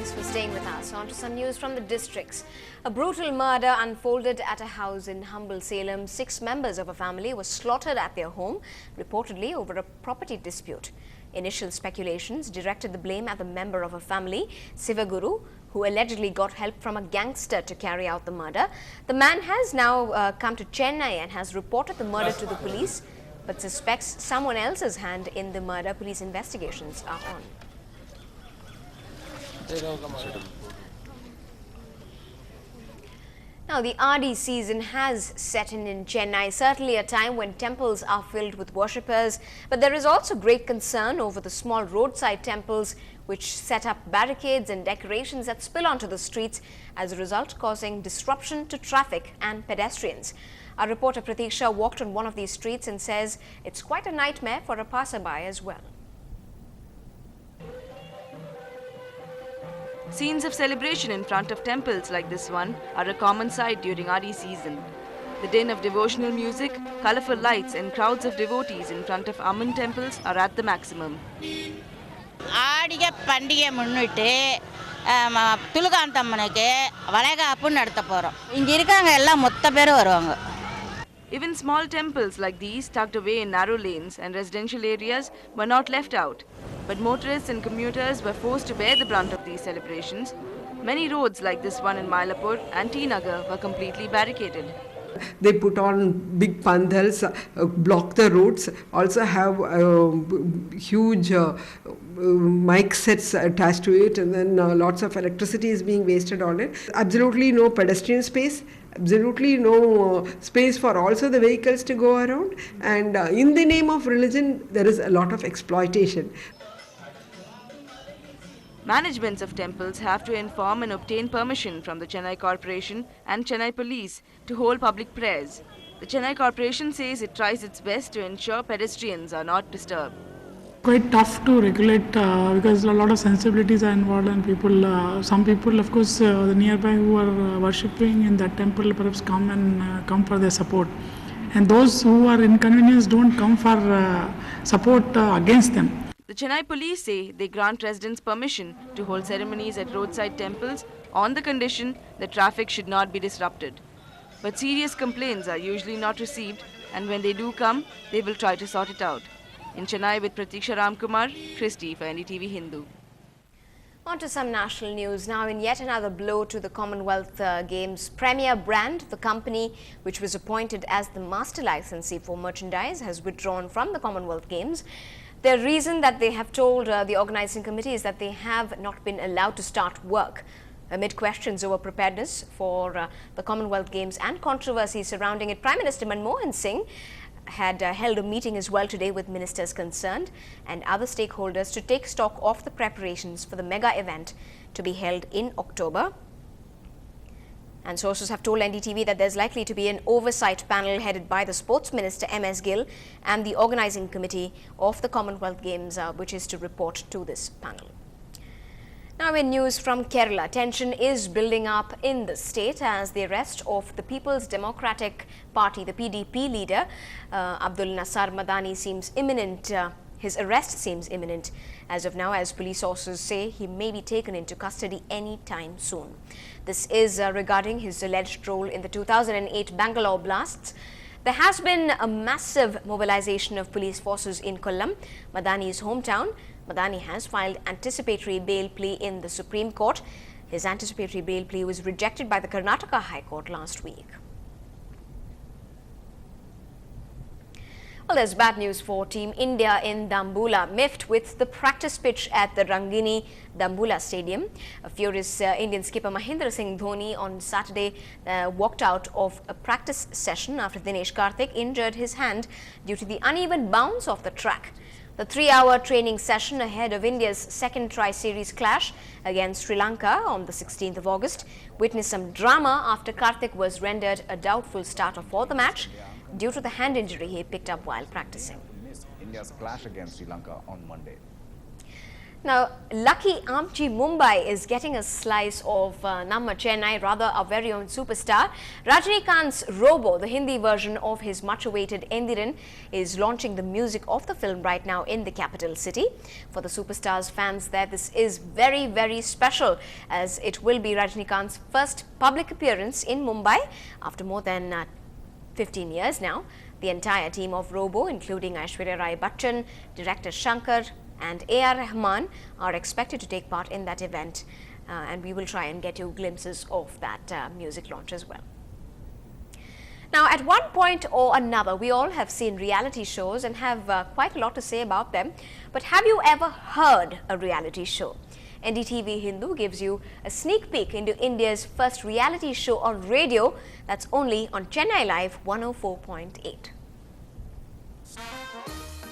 Thanks for staying with us. On to some news from the districts. A brutal murder unfolded at a house in Humble, Salem. 6 members of a family were slaughtered at their home, reportedly over a property dispute. Initial speculations directed the blame at the member of a family, Sivaguru, who allegedly got help from a gangster to carry out the murder. The man has now come to Chennai and has reported the murder to the police, but suspects someone else's hand in the murder. Police investigations are on. Now, the RD season has set in Chennai, certainly a time when temples are filled with worshippers, but there is also great concern over the small roadside temples which set up barricades and decorations that spill onto the streets, as a result causing disruption to traffic and pedestrians. Our reporter Pratiksha walked on one of these streets and says it's quite a nightmare for a passerby as well. Scenes of celebration in front of temples like this one are a common sight during RD season. The din of devotional music, colourful lights and crowds of devotees in front of Amman temples are at the maximum. ஆடிய பண்டிகை முன்னிட்டு துலுகாந்தம்மனுக்கு வளைகாப்பு நடத்த போறோம். இங்க இருக்காங்க எல்லாம் மொத்த பேரும் வருவாங்க. Even small temples like these, tucked away in narrow lanes and residential areas, were not left out. But motorists and commuters were forced to bear the brunt of these celebrations. Many roads like this one in Mylapore and T Nagar were completely barricaded. They put on big pandals, block the roads, also have huge mic sets attached to it, and then lots of electricity is being wasted on it. Absolutely no pedestrian space, absolutely no space for also the vehicles to go around, and in the name of religion there is a lot of exploitation. Managements of temples have to inform and obtain permission from the Chennai Corporation and Chennai Police to hold public prayers. The Chennai Corporation says it tries its best to ensure pedestrians are not disturbed. Quite tough to regulate because a lot of sensibilities are involved, and people, some people, of course, the nearby who are worshipping in that temple perhaps come for their support, and those who are inconvenienced don't come for support against them. The Chennai Police say they grant residents permission to hold ceremonies at roadside temples on the condition that traffic should not be disrupted. But serious complaints are usually not received, and when they do come, they will try to sort it out. In Chennai with Pratiksha Ramkumar, Christy for NDTV Hindu. On to some national news now. In yet another blow to the Commonwealth Games, Premier Brand, the company which was appointed as the master licensee for merchandise, has withdrawn from the Commonwealth Games. The reason that they have told the organising committee is that they have not been allowed to start work. Amid questions over preparedness for the Commonwealth Games and controversy surrounding it, Prime Minister Manmohan Singh had held a meeting as well today with ministers concerned and other stakeholders to take stock of the preparations for the mega event to be held in October. And sources have told NDTV that there's likely to be an oversight panel headed by the Sports Minister MS Gill and the organising committee of the Commonwealth Games, which is to report to this panel. Now, in news from Kerala, tension is building up in the state as the arrest of the People's Democratic Party, the PDP leader, Abdul Nasser Madani, seems imminent. His arrest seems imminent as of now, as police sources say he may be taken into custody any time soon. This is regarding his alleged role in the 2008 Bangalore blasts. There has been a massive mobilization of police forces in Kollam, Madani's hometown. Madani has filed anticipatory bail plea in the Supreme Court. His anticipatory bail plea was rejected by the Karnataka High Court last week. Well, there's bad news for Team India in Dambula, miffed with the practice pitch at the Rangini Dambula Stadium. A furious Indian skipper Mahendra Singh Dhoni on Saturday walked out of a practice session after Dinesh Karthik injured his hand due to the uneven bounce of the track. The 3-hour training session ahead of India's second tri-series clash against Sri Lanka on the 16th of August witnessed some drama after Karthik was rendered a doubtful starter for the match due to the hand injury he picked up while practicing. India's clash against Sri Lanka on Monday. Now, lucky Amchi Mumbai is getting a slice of Namma Chennai, rather our very own superstar. Rajinikanth's Robo, the Hindi version of his much-awaited Endiran, is launching the music of the film right now in the capital city. For the superstar's fans there, this is very, very special, as it will be Rajinikanth's first public appearance in Mumbai after more than 15 years now. The entire team of Robo, including Aishwarya Rai Bachchan, director Shankar, and A.R. Rahman are expected to take part in that event, and we will try and get you glimpses of that music launch as well. Now, at one point or another, we all have seen reality shows and have quite a lot to say about them. But have you ever heard a reality show? NDTV Hindu gives you a sneak peek into India's first reality show on radio, that's only on Chennai Live 104.8.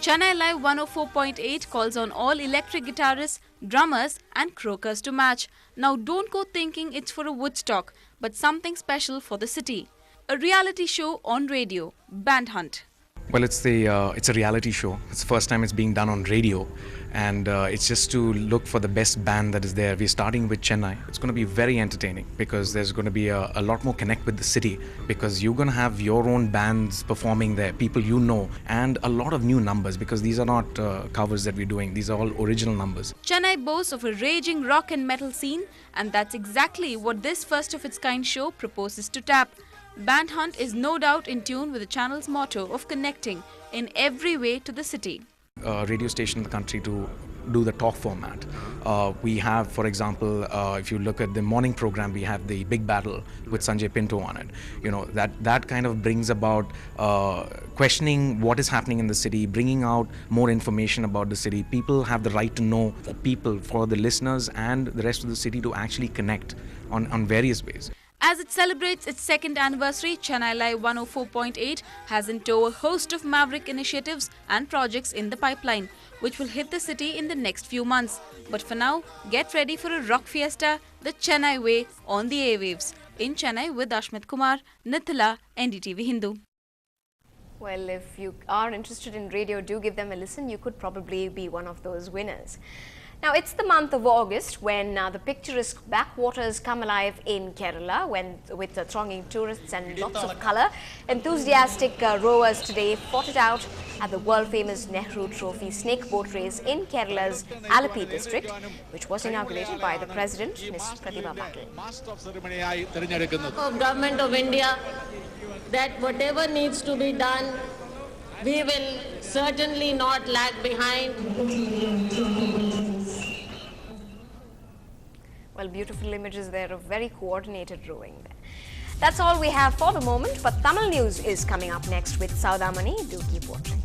Chennai Live 104.8 calls on all electric guitarists, drummers and croakers to match. Now don't go thinking it's for a Woodstock, but something special for the city. A reality show on radio, Band Hunt. Well, it's a reality show. It's the first time it's being done on radio, and it's just to look for the best band that is there. We're starting with Chennai. It's going to be very entertaining because there's going to be a lot more connect with the city, because you're going to have your own bands performing there, people you know, and a lot of new numbers, because these are not covers that we're doing. These are all original numbers. Chennai boasts of a raging rock and metal scene, and that's exactly what this first of its kind show proposes to tap. Band Hunt is no doubt in tune with the channel's motto of connecting in every way to the city. Radio station in the country to do the talk format. We have, for example, if you look at the morning program, we have the Big Battle with Sanjay Pinto on it. You know, that kind of brings about questioning what is happening in the city, bringing out more information about the city. People have the right to know, for the listeners and the rest of the city to actually connect on various ways. As it celebrates its second anniversary, Chennai Live 104.8 has in tow a host of maverick initiatives and projects in the pipeline, which will hit the city in the next few months. But for now, get ready for a rock fiesta, the Chennai way, on the airwaves. In Chennai with Ashmit Kumar, Nithila, NDTV Hindu. Well, if you are interested in radio, do give them a listen. You could probably be one of those winners. Now, it's the month of August when the picturesque backwaters come alive in Kerala, with thronging tourists and lots of colour. Enthusiastic rowers today fought it out at the world-famous Nehru Trophy snake boat race in Kerala's Alapi district, which was inaugurated by the President, Ms. Pratibha Patil. Of Government of India, that whatever needs to be done, we will certainly not lag behind. Well, beautiful images there of very coordinated rowing there. That's all we have for the moment, but Tamil news is coming up next with Saudamani. Do keep watching.